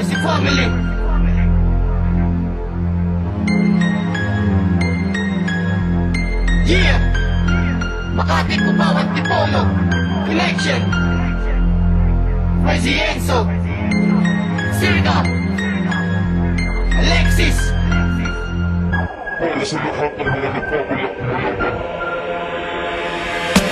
Mercy Family. Yeah! Makati ko bawat tipolo. Connection. Crazy Enzo. Sirga. Alexis. Para sa lahat ng mga nagpapalak na laban.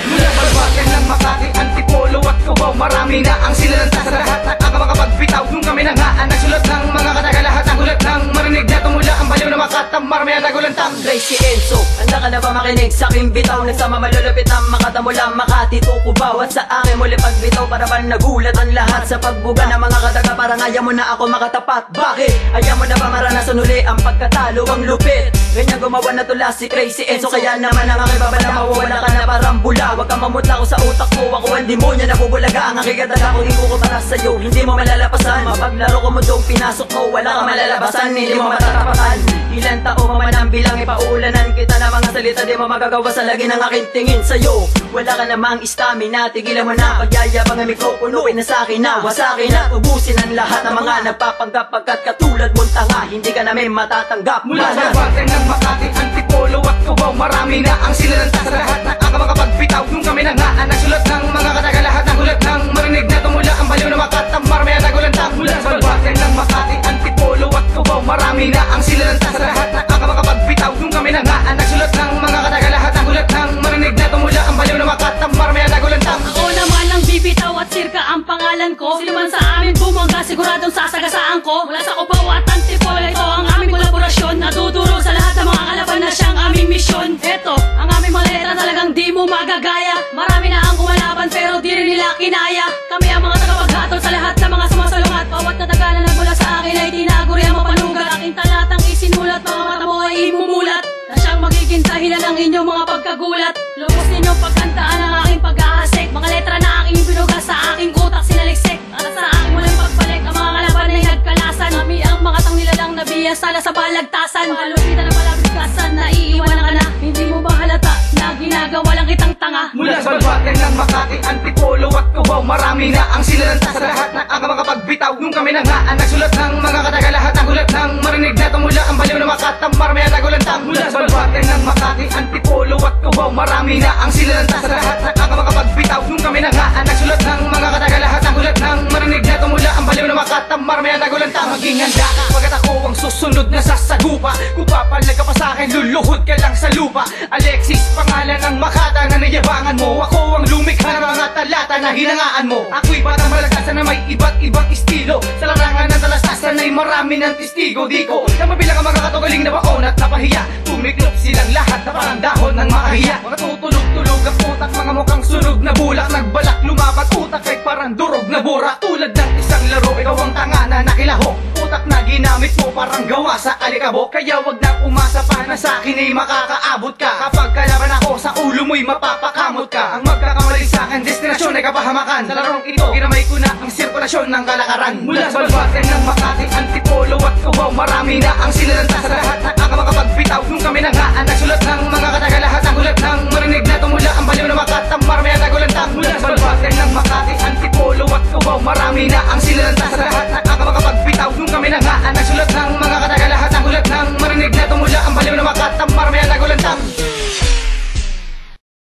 Mula Balbagan ng Makati, Antipolo at Cubao, marami na ang sinalanta sa lahat na makakapagbitaw. Nung kami na nga ang nagsulat ng mga kataga, lahat ng hulat ng marinig na tumula ang baliw na makatamar, may nagulantang Crazy Enzo, handa ka na ba makinig sa aking bitaw? Nagsama malulupit na Makata mula Makati to Cubao. At sa akin muli pagbitaw para ba nagulat ang lahat sa pagbuga ng mga kataga, parang ayaw mo na ako makatapat. Bakit? Ayaw mo na ba maranasan uli ang pagkatalo, ang lupit? Ganyan gumawa na tula si Crazy Enzo, kaya naman ang aking babala, mawawala ka na parang bula. Huwag kang mamutla ko sa utak mo, ako ang demonyo na bubulaga. Ang aking kataga kung ikukumpara sa'yo, hindi mo malalapasan. Mapaglaro ko mo dong pinasok mo, wala kang malalabasan, hindi mo matatapatan. Ilan taon mo man ang bilang, ipaulanan kita na mga salita, di mo magagawa sa lagi ng aking tingin sa'yo. Wala ka namang stamina, tigilan mo na pagyayabang ang mikropono, pinasaki na, wasaki na, tubusin ang lahat ng mga nagpapanggap. Pagkat katulad mong tanga, hindi ka namin matatanggap. Mula sa Balbagan ng Makati, Antipolo at Cubao, marami na ang sinalanta sa lahat na makakapagbitaw. Nung kami na nga ang nagsulat ng mga kataga, lahat ng hulat ng marinig na tumula ang baliw na makatamar, may nagulantang. Mula sa Balbagan ng Makati, Antipolo at Cubao, marami na ang sinalanta sa lahat na makakapagbitaw. Nung kami na nga ang nagsulat ng mga kataga, lahat ng hulat ng marinig na tumula ang baliw na makatamar, may nagulantang. Ako naman ang bibitaw at Sirka ang pangalan ko. Sino man sa amin bumangga, siguradong sasagasaan ko. Mula sa Cubao at Antipolo, ito ang aming kolaborasyon. Natuturo sa lahat ng mga kalaban na siyang aming misyon. Ito, ang aming mga letra talagang di mo magagaya. Marami na ang kumalaban pero di rin nila kinaya. Kami ang mga tagapaghatol sa lahat ng mga sumasalungat. Bawat kataga na nagmula sa akin ay tinaguri ang mapanugat. Aking talatang isinulat, mga mata mo ay imumulat, na siyang magiging dahilan ng inyong mga pagkagulat. Lubos ninyong pagkantaan ang aking pag-ahasik. Mga letra na aking binugas sa aking utak sinaliksik. At sa aking muling pagbalik, ang mga kalaban ay nagkalasan. Kami ang mga tangnilalang nabiyasala sa balagtasan. Malupitan ang palabigkasan, naiiwanan ka na. Hindi mo ba halata na ginagawa lang kitang tanga? Mula sa Balbagan ng Makati, Antipolo at Cubao, marami na ang sinalanta sa lahat na makakapagbitaw. Nung kami na nga ang nagsulat ng mga kataga, lahat ng hulat ng marinig na tumula ang baliw na makatamar, may nagulantang. Mula sa Balbagan ng Makati, Antipolo at Cubao, marami na ang sinalanta sa lahat na makakapagbitaw. Nung kami na nga ang nagsulat ng mga kataga, lahat ng hulat ng marinig na tumula ang baliw na makatamar, may nagulantang. Maging handa ka, pagkat ako ang susunod na sasagupa. Kung papalag ka pa sa akin, luluhod ka lang sa lupa. Alexis, pangalan ng Makata na nayabangan mo. Ako ang lumikha ng mga talata na hinangaan mo. Ako'y batang malakasan na may iba't ibang estilo. Sa larangan ng talastasan ay marami ng testigo. Di ko na mabilang ang mga katugaling na baon at napahiya. Tumiklop silang lahat na parang dahon ng makahiya. Mga tutulog-tulog ang utak, mga mukhang sunog na bulak. Nagbalak lumapat utak ay parang durog na bura. Tulad ng isang laro, ikaw ang tanga na nakilahok. Utak na ginamit mo parang gawa sa alikabok. Kaya wag na umasa pa na sa akin ay makakaabot ka. Kapag kalaban ako, sa ulo mo'y mapapakamot ka. Ang magkakamali sa akin, destinasyon ay kapahamakan. Sa larong ito, ginamay ko na ang sirkulasyon ng kalakaran. Mula sa Balbagan ng Makati, Antipolo at Cubao, marami na ang sinalanta sa lahat na makakapagbitaw. Nung kami na nga ang nagsulat ng mga kataga, lahat ng hulat ng